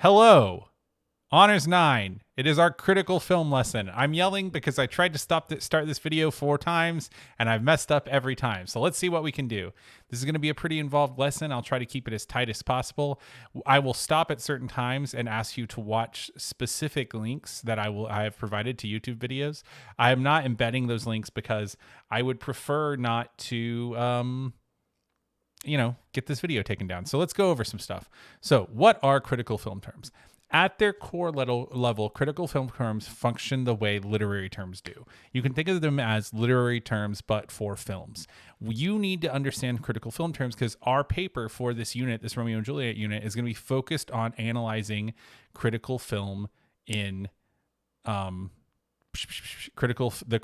Hello, Honors 9. It is our critical film lesson. I'm yelling because I tried to start this video 4 times and I've messed up every time. So let's see what we can do. This is going to be a pretty involved lesson. I'll try to keep it as tight as possible. I will stop at certain times and ask you to watch specific links that I have provided to YouTube videos. I am not embedding those links because I would prefer not to get this video taken down. So let's go over some stuff. So what are critical film terms? At their core level, critical film terms function the way literary terms do. You can think of them as literary terms, but for films. You need to understand critical film terms because our paper for this unit, this Romeo and Juliet unit, is going to be focused on analyzing critical film in critical film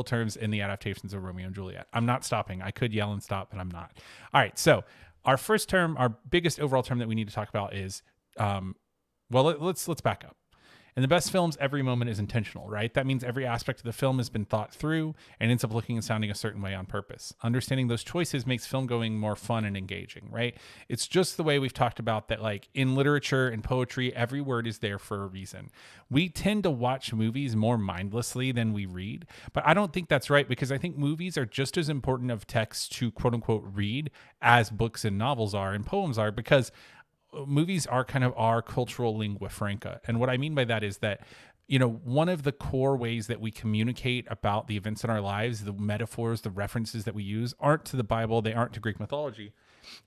terms in the adaptations of Romeo and Juliet. I'm not stopping. I could yell and stop, but I'm not. All right. So our first term, our biggest overall term that we need to talk about is, let's back up. In the best films, every moment is intentional, right? That means every aspect of the film has been thought through and ends up looking and sounding a certain way on purpose. Understanding those choices makes film going more fun and engaging, right? It's just the way we've talked about that, like in literature and poetry, every word is there for a reason. We tend to watch movies more mindlessly than we read, but I don't think that's right because I think movies are just as important of text to quote unquote read as books and novels are and poems are, because movies are kind of our cultural lingua franca. And what I mean by that is that, one of the core ways that we communicate about the events in our lives, the metaphors, the references that we use aren't to the Bible, they aren't to Greek mythology,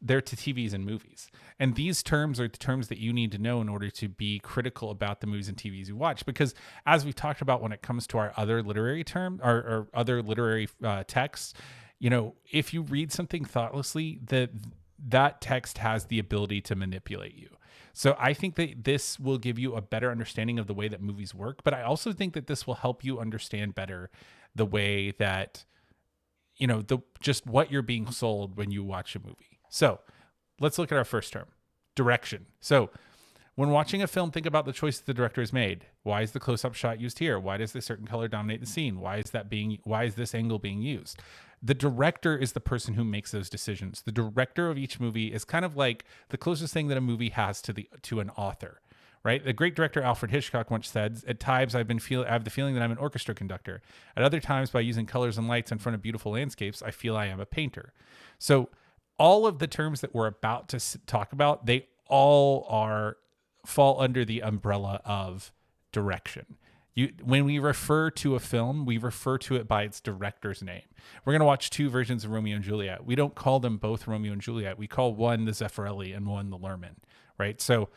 they're to TVs and movies. And these terms are the terms that you need to know in order to be critical about the movies and TVs you watch. Because as we've talked about when it comes to our other literary term or other literary texts, if you read something thoughtlessly, that text has the ability to manipulate you. So I think that this will give you a better understanding of the way that movies work, but I also think that this will help you understand better the way that, just what you're being sold when you watch a movie. So let's look at our first term, direction. So when watching a film, think about the choices the director has made. Why is the close-up shot used here? Why does this certain color dominate the scene? Why is this angle being used? The director is the person who makes those decisions. The director of each movie is kind of like the closest thing that a movie has to an author, right? The great director Alfred Hitchcock once said, "At times I have the feeling that I'm an orchestra conductor. At other times, by using colors and lights in front of beautiful landscapes, I feel I am a painter." So all of the terms that we're about to talk about, they all fall under the umbrella of direction. When we refer to a film, we refer to it by its director's name. We're going to watch 2 versions of Romeo and Juliet. We don't call them both Romeo and Juliet. We call one the Zeffirelli and one the Lerman, right? So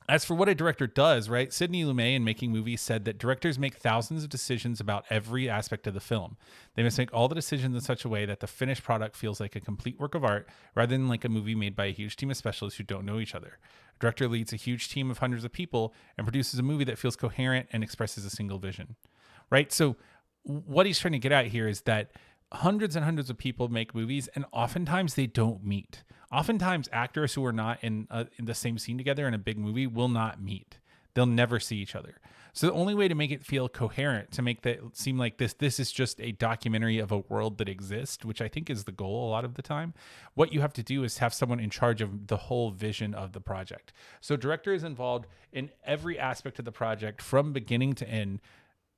as for what a director does, right? Sidney Lumet in Making Movies said that directors make thousands of decisions about every aspect of the film. They must make all the decisions in such a way that the finished product feels like a complete work of art rather than like a movie made by a huge team of specialists who don't know each other. A director leads a huge team of hundreds of people and produces a movie that feels coherent and expresses a single vision, right? So what he's trying to get at here is that hundreds and hundreds of people make movies and oftentimes they don't meet. Oftentimes actors who are not in the same scene together in a big movie will not meet. They'll never see each other. So the only way to make it feel coherent, to make that seem like this is just a documentary of a world that exists, which I think is the goal a lot of the time, what you have to do is have someone in charge of the whole vision of the project. So director is involved in every aspect of the project from beginning to end,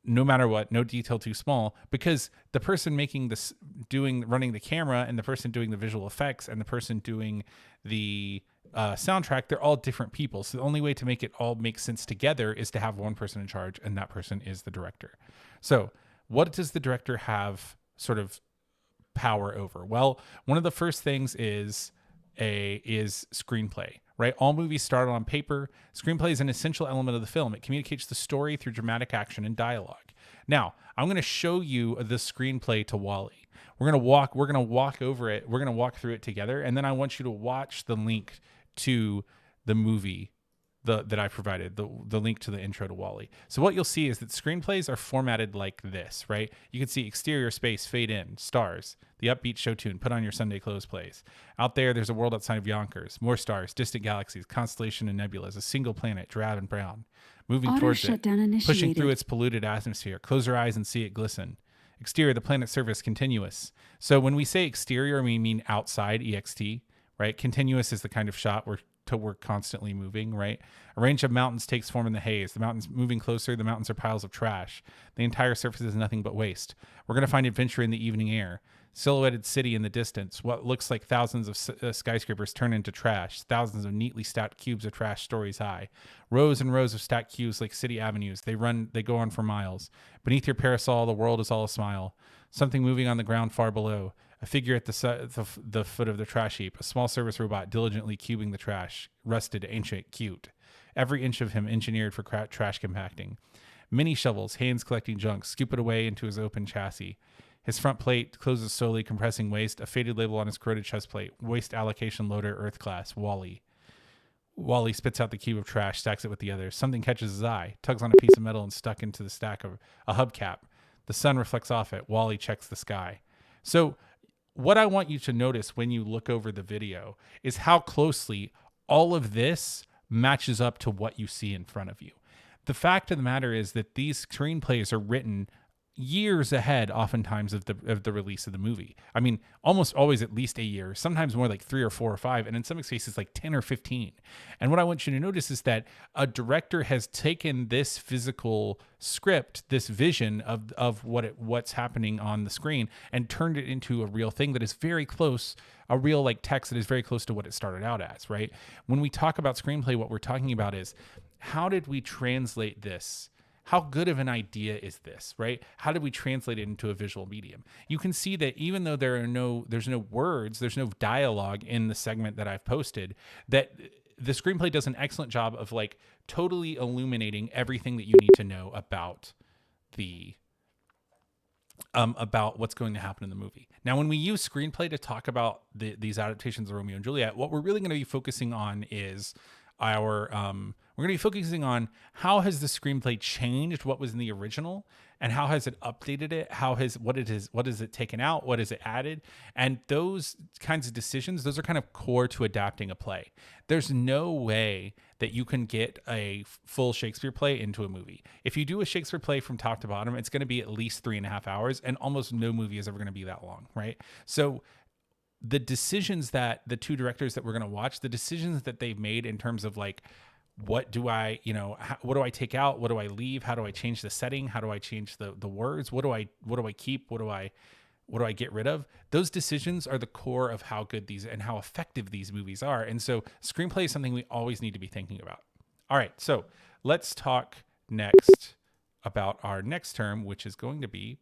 no matter what, no detail too small, because the person making this, running the camera, and the person doing the visual effects, and the person doing the soundtrack, they're all different people. So the only way to make it all make sense together is to have one person in charge, and that person is the director. So what does the director have sort of power over? Well, one of the first things is screenplay, right? All movies start on paper. Screenplay is an essential element of the film. It communicates the story through dramatic action and dialogue. Now, I'm going to show you the screenplay to WALL-E. We're going to walk over it. We're going to walk through it together. And then I want you to watch the link to the movie that I provided, the link to the intro to WALL-E. So what you'll see is that screenplays are formatted like this, right? You can see exterior space, fade in, stars, the upbeat show tune, put on your Sunday clothes plays. Out there's a world outside of Yonkers, more stars, distant galaxies, constellation and nebulas, a single planet, drab and brown, moving Auto towards it, shutdown initiated. pushing through its polluted atmosphere. Close your eyes and see it glisten. Exterior, the planet's surface, continuous. So when we say exterior, we mean outside, EXT. right? Continuous is the kind of shot where we're constantly moving, right? A range of mountains takes form in the haze. The mountains moving closer, the mountains are piles of trash. The entire surface is nothing but waste. We're going to find adventure in the evening air. Silhouetted city in the distance. What looks like thousands of skyscrapers turn into trash. Thousands of neatly stacked cubes of trash stories high. Rows and rows of stacked cubes like city avenues. They go on for miles. Beneath your parasol, the world is all a smile. Something moving on the ground far below. A figure at the foot of the trash heap. A small service robot diligently cubing the trash. Rusted, ancient, cute. Every inch of him engineered for trash compacting. Mini shovels, hands collecting junk, scoop it away into his open chassis. His front plate closes slowly, compressing waste. A faded label on his corroded chest plate. Waste allocation loader, Earth class, Wally. Wally spits out the cube of trash, stacks it with the others. Something catches his eye, tugs on a piece of metal and stuck into the stack of a hubcap. The sun reflects off it. Wally checks the sky. So what I want you to notice when you look over the video is how closely all of this matches up to what you see in front of you. The fact of the matter is that these screenplays are written years ahead, oftentimes, of the release of the movie. I mean, almost always at least a year, sometimes more like 3 or 4 or 5, and in some cases like 10 or 15. And what I want you to notice is that a director has taken this physical script, this vision of what's happening on the screen, and turned it into a real thing that is very close, a real like text that is very close to what it started out as, right? When we talk about screenplay, what we're talking about is, how did we translate this? How good of an idea is this, right? How do we translate it into a visual medium? You can see that even though there's no words, there's no dialogue in the segment that I've posted, that the screenplay does an excellent job of like totally illuminating everything that you need to know about about what's going to happen in the movie. Now, when we use screenplay to talk about these adaptations of Romeo and Juliet, what we're really going to be focusing on is we're going to be focusing on how has the screenplay changed what was in the original, and how has it updated it? What is it taken out? What is it added? And those kinds of decisions, those are kind of core to adapting a play. There's no way that you can get a full Shakespeare play into a movie. If you do a Shakespeare play from top to bottom, it's going to be at least 3.5 hours, and almost no movie is ever going to be that long, right? So the decisions that the two directors that we're going to watch, the decisions that they've made in terms of like, what do I take out? What do I leave? How do I change the setting? How do I change the words? What do I keep? What do I get rid of? Those decisions are the core of how good these and how effective these movies are. And so screenplay is something we always need to be thinking about. All right. So let's talk next about our next term, which is going to be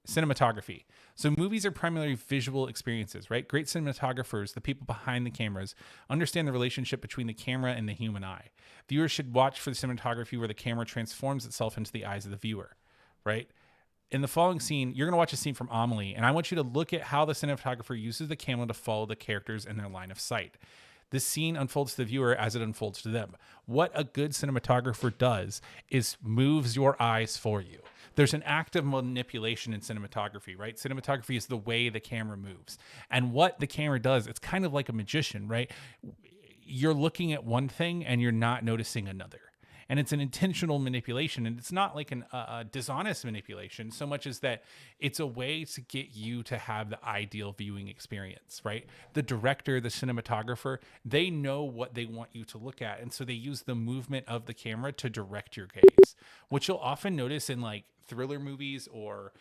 cinematography. So movies are primarily visual experiences, right? Great cinematographers, the people behind the cameras, understand the relationship between the camera and the human eye. Viewers should watch for the cinematography where the camera transforms itself into the eyes of the viewer, right? In the following scene, you're going to watch a scene from Amelie, and I want you to look at how the cinematographer uses the camera to follow the characters in their line of sight. This scene unfolds to the viewer as it unfolds to them. What a good cinematographer does is moves your eyes for you. There's an act of manipulation in cinematography, right? Cinematography is the way the camera moves. And what the camera does, it's kind of like a magician, right? You're looking at one thing and you're not noticing another. And it's an intentional manipulation. And it's not like a dishonest manipulation so much as that it's a way to get you to have the ideal viewing experience, right? The director, the cinematographer, they know what they want you to look at. And so they use the movement of the camera to direct your gaze. What you'll often notice in like thriller movies or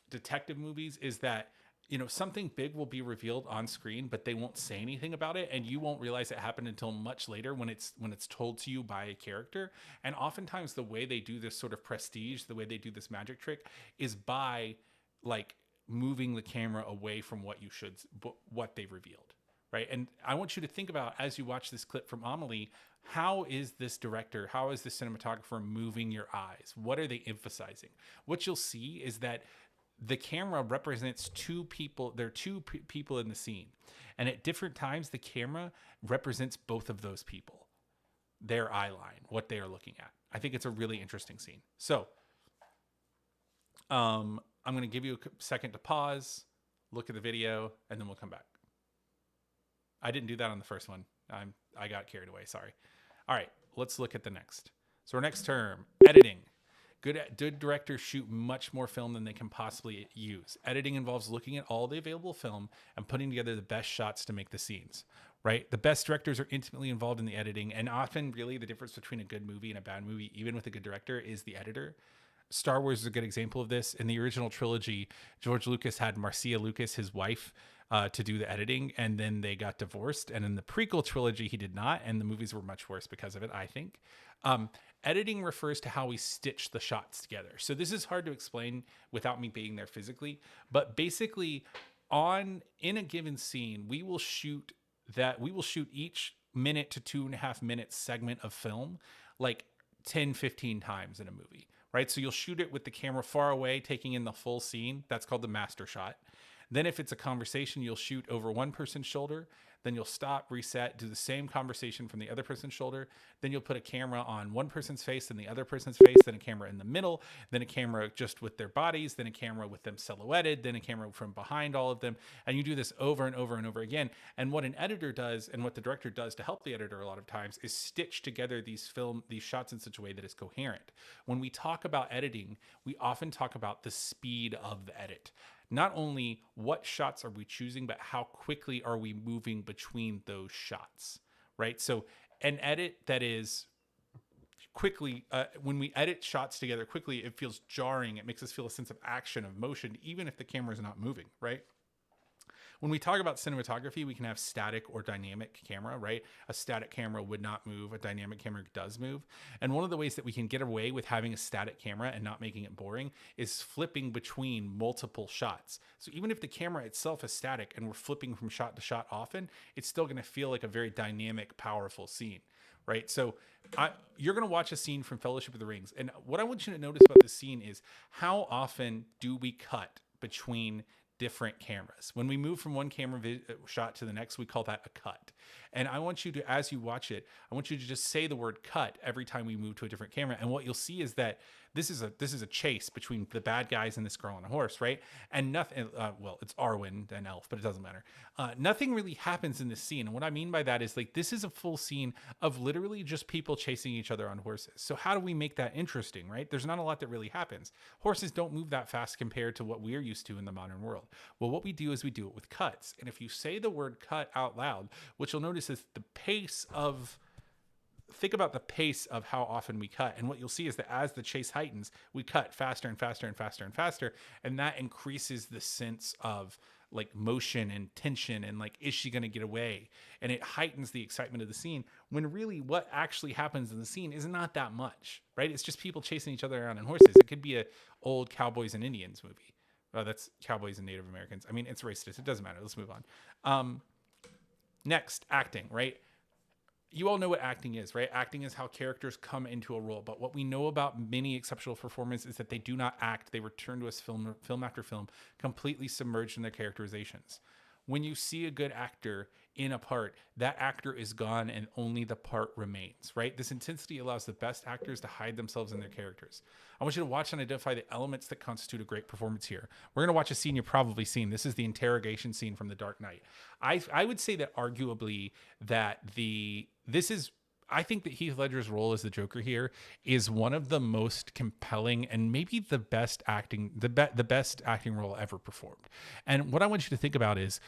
detective movies is that, you know, something big will be revealed on screen, but they won't say anything about it, and you won't realize it happened until much later when it's told to you by a character. And oftentimes the way they do this sort of prestige, the way they do this magic trick, is by like moving the camera away from what they revealed, right? And I want you to think about, as you watch this clip from Amelie, how is this director, how is this cinematographer moving your eyes? What are they emphasizing? What you'll see is that the camera represents two people. There are two people in the scene. And at different times, the camera represents both of those people, their eye line, what they are looking at. I think it's a really interesting scene. So I'm going to give you a second to pause, look at the video, and then we'll come back. I didn't do that on the first one. I got carried away. Sorry. All right, let's look at the next. So our next term, editing. Good directors shoot much more film than they can possibly use. Editing involves looking at all the available film and putting together the best shots to make the scenes, right? The best directors are intimately involved in the editing, and often really the difference between a good movie and a bad movie, even with a good director, is the editor. Star Wars is a good example of this. In the original trilogy, George Lucas had Marcia Lucas, his wife, to do the editing, and then they got divorced. And in the prequel trilogy, he did not, and the movies were much worse because of it, I think. Editing refers to how we stitch the shots together. So this is hard to explain without me being there physically, but basically, in a given scene, we will shoot each minute to 2.5 minute segment of film like 10, 15 times in a movie, right? So you'll shoot it with the camera far away, taking in the full scene. That's called the master shot. Then if it's a conversation, you'll shoot over one person's shoulder. Then you'll stop, reset, do the same conversation from the other person's shoulder. Then you'll put a camera on one person's face, then the other person's face, then a camera in the middle, then a camera just with their bodies, then a camera with them silhouetted, then a camera from behind all of them. And you do this over and over and over again. And what an editor does, and what the director does to help the editor a lot of times, is stitch together these shots in such a way that is coherent. When we talk about editing, we often talk about the speed of the edit. Not only what shots are we choosing, but how quickly are we moving between those shots, right? So an edit that is quickly, when we edit shots together quickly, it feels jarring. It makes us feel a sense of action, of motion, even if the camera is not moving, right? When we talk about cinematography, we can have static or dynamic camera, right? A static camera would not move. A dynamic camera does move. And one of the ways that we can get away with having a static camera and not making it boring is flipping between multiple shots. So even if the camera itself is static and we're flipping from shot to shot often, it's still going to feel like a very dynamic, powerful scene, right? So you're going to watch a scene from Fellowship of the Rings. And what I want you to notice about this scene is how often do we cut between different cameras. When we move from one camera shot to the next, we call that a cut. And I want you to, as you watch it, I want you to just say the word cut every time we move to a different camera. And what you'll see is that this is a chase between the bad guys and this girl on a horse, right? And nothing, well, it's Arwen and Elf, but it doesn't matter. Nothing really happens in this scene. And what I mean by that is, like, this is a full scene of literally just people chasing each other on horses. So how do we make that interesting, right? There's not a lot that really happens. Horses don't move that fast compared to what we're used to in the modern world. Well, what we do is we do it with cuts. And if you say the word cut out loud, what you'll notice is think about the pace of how often we cut. And what you'll see is that as the chase heightens, we cut faster and faster and faster and faster. And that increases the sense of like motion and tension and like, is she going to get away? And it heightens the excitement of the scene, when really what actually happens in the scene is not that much, right? It's just people chasing each other around on horses. It could be a old Cowboys and Indians movie. That's Cowboys and Native Americans. I mean, it's racist. It doesn't matter. Let's move on. Next, acting, right? You all know what acting is, right? Acting is how characters come into a role. But what we know about many exceptional performers is that they do not act. They return to us film after film, completely submerged in their characterizations. When you see a good actor in a part, that actor is gone and only the part remains, right? This intensity allows the best actors to hide themselves in their characters. I want you to watch and identify the elements that constitute a great performance here. We're going to watch a scene you've probably seen. This is the interrogation scene from The Dark Knight. I would say that arguably that I think that Heath Ledger's role as the Joker here is one of the most compelling and maybe the best acting role ever performed. And what I want you to think about is,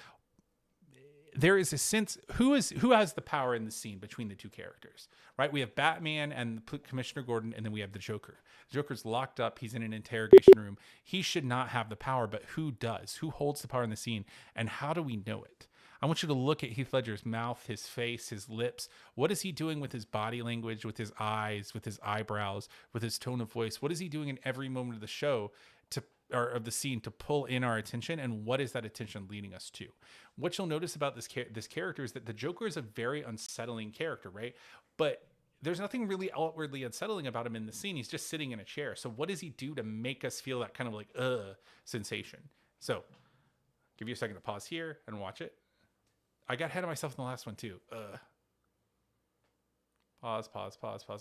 there is a sense, who has the power in the scene between the two characters, right? We have Batman and Commissioner Gordon, and then we have the Joker. The Joker's locked up. He's in an interrogation room. He should not have the power, but who does? Who holds the power in the scene, and how do we know it? I want you to look at Heath Ledger's mouth, his face, his lips. What is he doing with his body language, with his eyes, with his eyebrows, with his tone of voice? What is he doing in every moment of the show or of the scene to pull in our attention, and what is that attention leading us to? What you'll notice about this character is that the Joker is a very unsettling character, right? But there's nothing really outwardly unsettling about him in the scene. He's just sitting in a chair. So what does he do to make us feel that kind of like sensation? So give you a second to pause here and watch it. I got ahead of myself in the last one too. Pause.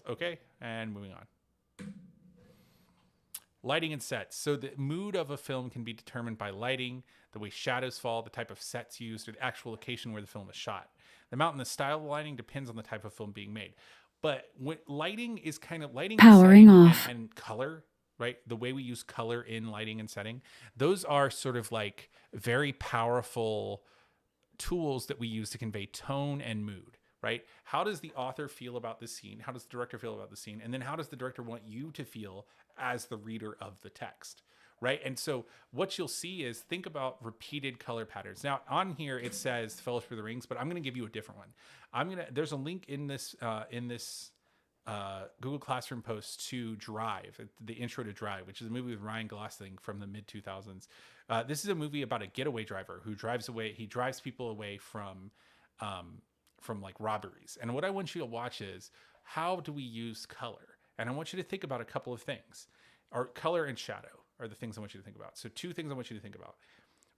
Okay, and moving on. Lighting and sets. So the mood of a film can be determined by lighting, the way shadows fall, the type of sets used, or the actual location where the film is shot. The amount and the style of lighting depends on the type of film being made. But what lighting is kind of lighting powering off and color right? The way we use color in lighting and setting, those are sort of like very powerful tools that we use to convey tone and mood, right? How does the author feel about this scene? How does the director feel about the scene? And then how does the director want you to feel as the reader of the text? Right. And so what you'll see is, think about repeated color patterns. Now on here it says Fellowship of the Rings, but I'm going to give you a different one. There's a link in this Google Classroom post to Drive, the intro to Drive, which is a movie with Ryan Gosling from the mid 2000s. This is a movie about a getaway driver who drives people away from like robberies. And what I want you to watch is, how do we use color? And I want you to think about a couple of things. Or color and shadow are the things I want you to think about. So 2 things I want you to think about.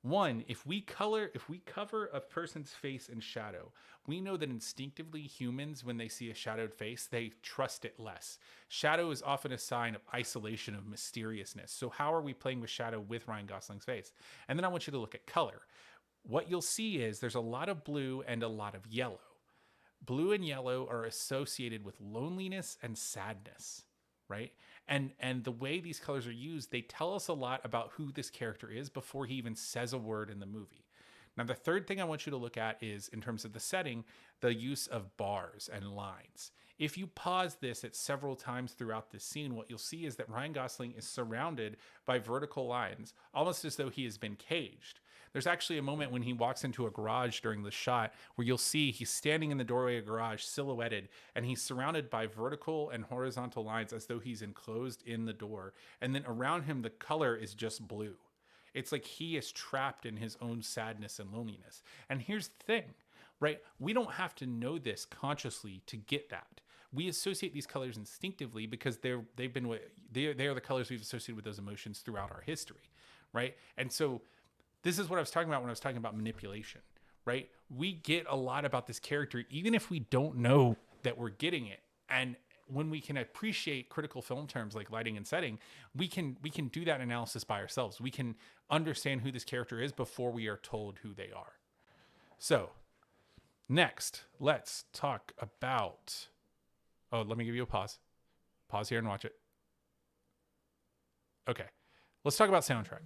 One, if we cover a person's face in shadow, we know that instinctively humans, when they see a shadowed face, they trust it less. Shadow is often a sign of isolation, of mysteriousness. So how are we playing with shadow with Ryan Gosling's face? And then I want you to look at color. What you'll see is there's a lot of blue and a lot of yellow. Blue and yellow are associated with loneliness and sadness, right? And the way these colors are used, they tell us a lot about who this character is before he even says a word in the movie. Now, the third thing I want you to look at is, in terms of the setting, the use of bars and lines. If you pause this at several times throughout this scene, what you'll see is that Ryan Gosling is surrounded by vertical lines, almost as though he has been caged. There's actually a moment when he walks into a garage during the shot where you'll see he's standing in the doorway of a garage, silhouetted, and he's surrounded by vertical and horizontal lines as though he's enclosed in the door. And then around him, the color is just blue. It's like he is trapped in his own sadness and loneliness. And here's the thing, right? We don't have to know this consciously to get that. We associate these colors instinctively because they are the colors we've associated with those emotions throughout our history, right? And so this is what I was talking about when I was talking about manipulation, right? We get a lot about this character, even if we don't know that we're getting it. And when we can appreciate critical film terms like lighting and setting, we can do that analysis by ourselves. We can understand who this character is before we are told who they are. So next, let's talk about, let me give you a pause. Pause here and watch it. Okay, let's talk about soundtrack.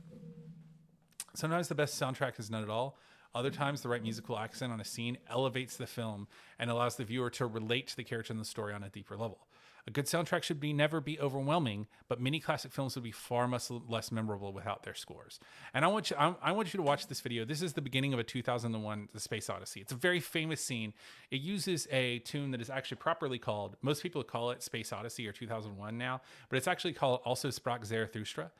Sometimes the best soundtrack is none at all. Other times, the right musical accent on a scene elevates the film and allows the viewer to relate to the character and the story on a deeper level. A good soundtrack should never be overwhelming, but many classic films would be far much less memorable without their scores. And I want you to watch this video. This is the beginning of a 2001 The Space Odyssey. It's a very famous scene. It uses a tune that is actually properly called, most people call it Space Odyssey or 2001 now, but it's actually called also Sprach Zarathustra.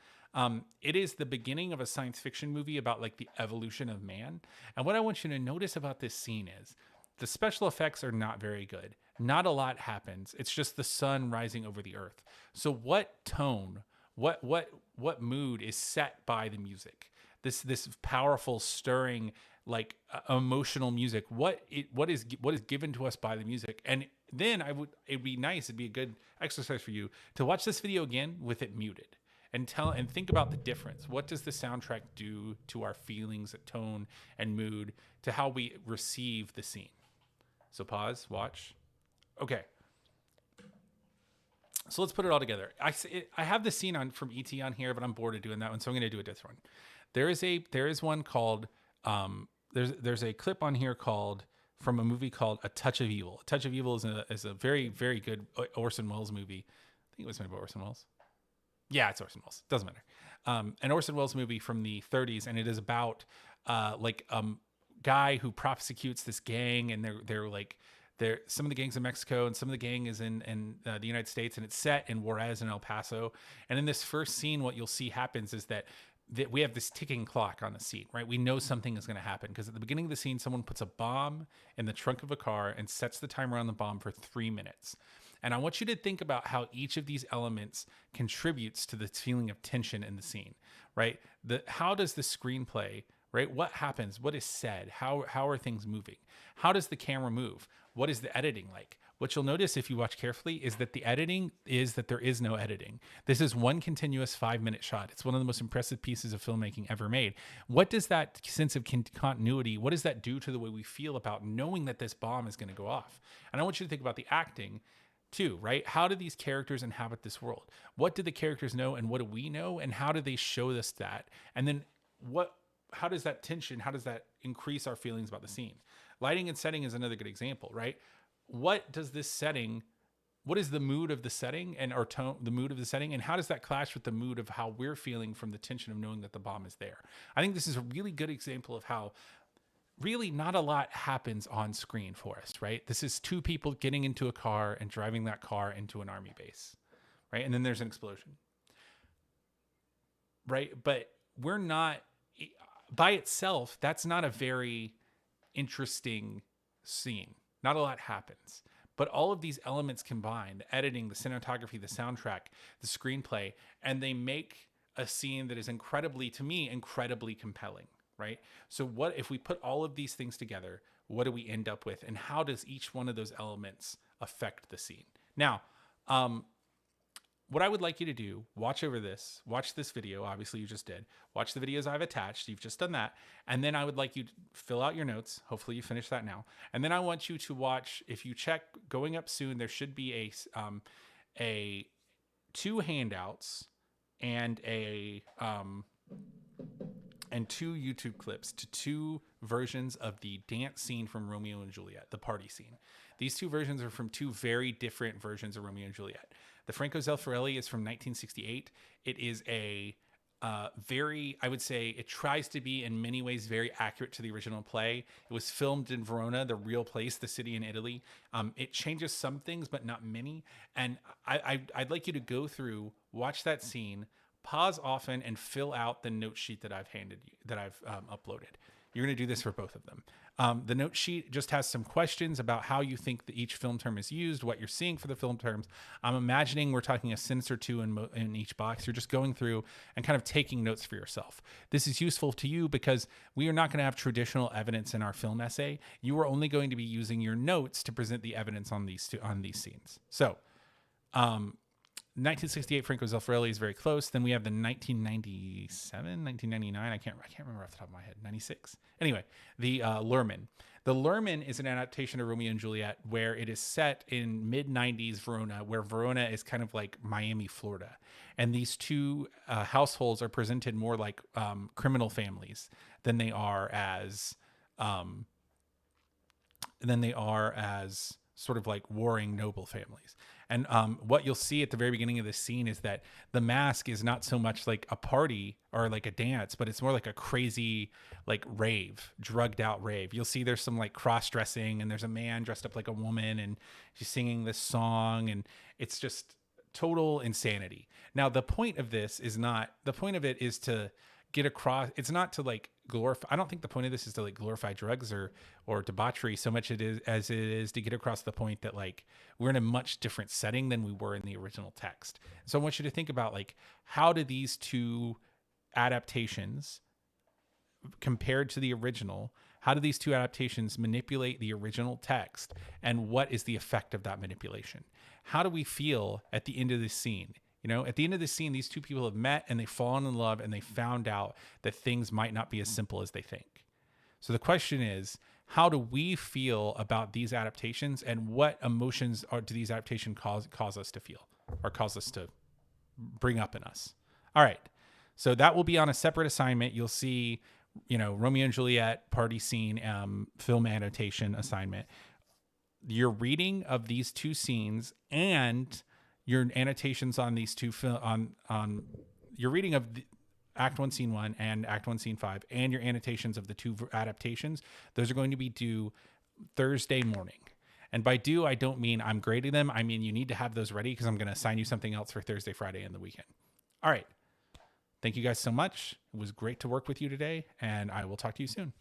It is the beginning of a science fiction movie about like the evolution of man. And what I want you to notice about this scene is the special effects are not very good. Not a lot happens. It's just the sun rising over the earth. So what tone, what mood is set by the music? This powerful, stirring, like emotional music. What is given to us by the music? And then it'd be a good exercise for you to watch this video again with it muted. And think about the difference. What does the soundtrack do to our feelings, tone, and mood, to how we receive the scene? So pause, watch. Okay. So let's put it all together. I have the scene from ET on here, but I'm bored of doing that one, so I'm going to do a different one. There is one called there's a clip on here called from a movie called A Touch of Evil. A Touch of Evil is a very, very good Orson Welles movie. I think it was made by Orson Welles. Yeah, it's Orson Welles. Doesn't matter. An Orson Welles movie from the 30s, and it is about guy who prosecutes this gang, and they're some of the gangs in Mexico, and some of the gang is in the United States, and it's set in Juarez and El Paso. And in this first scene, what you'll see happens is that we have this ticking clock on the scene, right? We know something is going to happen because at the beginning of the scene, someone puts a bomb in the trunk of a car and sets the timer on the bomb for 3 minutes. And I want you to think about how each of these elements contributes to this feeling of tension in the scene, right? How does the screenplay, right? What happens? What is said? How are things moving? How does the camera move? What is the editing like? What you'll notice if you watch carefully is that the editing is that there is no editing. This is one continuous 5-minute shot. It's one of the most impressive pieces of filmmaking ever made. What does that sense of continuity, what does that do to the way we feel about knowing that this bomb is going to go off? And I want you to think about the acting. too, right? How do these characters inhabit this world? What do the characters know and what do we know? And how do they show us that? And then how does that tension, how does that increase our feelings about the scene? Lighting and setting is another good example, right? What is the mood of the setting and our tone, the mood of the setting, and how does that clash with the mood of how we're feeling from the tension of knowing that the bomb is there? I think this is a really good example of how really not a lot happens on screen for us, right? This is two people getting into a car and driving that car into an army base, right? And then there's an explosion, right? But we're not, by itself, that's not a very interesting scene. Not a lot happens. But all of these elements combined, the editing, the cinematography, the soundtrack, the screenplay, and they make a scene that is incredibly compelling, right? So what if we put all of these things together, what do we end up with? And how does each one of those elements affect the scene? Now, what I would like you to do, watch this video. Obviously you just did. Watch the videos I've attached. You've just done that. And then I would like you to fill out your notes. Hopefully you finish that now. And then I want you to watch, if you check going up soon, there should be a 2 handouts and and 2 YouTube clips to 2 versions of the dance scene from Romeo and Juliet, the party scene. These 2 versions are from 2 very different versions of Romeo and Juliet. The Franco Zeffirelli is from 1968. It is a I would say it tries to be in many ways very accurate to the original play. It was filmed in Verona, the real place, the city in Italy. It changes some things, but not many. And I'd like you to go through, watch that scene, pause often, and fill out the note sheet that I've uploaded. You're going to do this for both of them. The note sheet just has some questions about how you think that each film term is used, what you're seeing for the film terms. I'm imagining we're talking a sentence or 2 in each box. You're just going through and kind of taking notes for yourself. This is useful to you because we are not going to have traditional evidence in our film essay. You are only going to be using your notes to present the evidence on these scenes. So, 1968 Franco Zeffirelli is very close. Then we have the 1997, 1999. I can't remember off the top of my head. 96. Anyway, the Lerman. The Lerman is an adaptation of Romeo and Juliet where it is set in mid-90s Verona, where Verona is kind of like Miami, Florida. And these 2 households are presented more like criminal families than they are as sort of like warring noble families. And what you'll see at the very beginning of this scene is that the mask is not so much like a party or like a dance, but it's more like a crazy like rave, drugged out rave. You'll see there's some like cross-dressing and there's a man dressed up like a woman and she's singing this song and it's just total insanity. Now, the point of it is to get across, it's not to like glorify, I don't think the point of this is to like glorify drugs or debauchery so much as it is to get across the point that like we're in a much different setting than we were in the original text. So I want you to think about like, how do these 2 adaptations compared to the original, how do these 2 adaptations manipulate the original text and what is the effect of that manipulation? How do we feel at the end of this scene? You know, at the end of the scene, these 2 people have met and they've fallen in love and they found out that things might not be as simple as they think. So the question is, how do we feel about these adaptations and what emotions do these adaptations cause us to feel or cause us to bring up in us? All right. So that will be on a separate assignment. You'll see, Romeo and Juliet party scene, film annotation assignment. Your reading of these 2 scenes and your annotations on these 2 on your reading of Act 1, Scene 1 and Act 1, Scene 5 and your annotations of the 2 adaptations, those are going to be due Thursday morning. And by due, I don't mean I'm grading them. I mean, you need to have those ready because I'm going to assign you something else for Thursday, Friday, and the weekend. All right. Thank you guys so much. It was great to work with you today, and I will talk to you soon.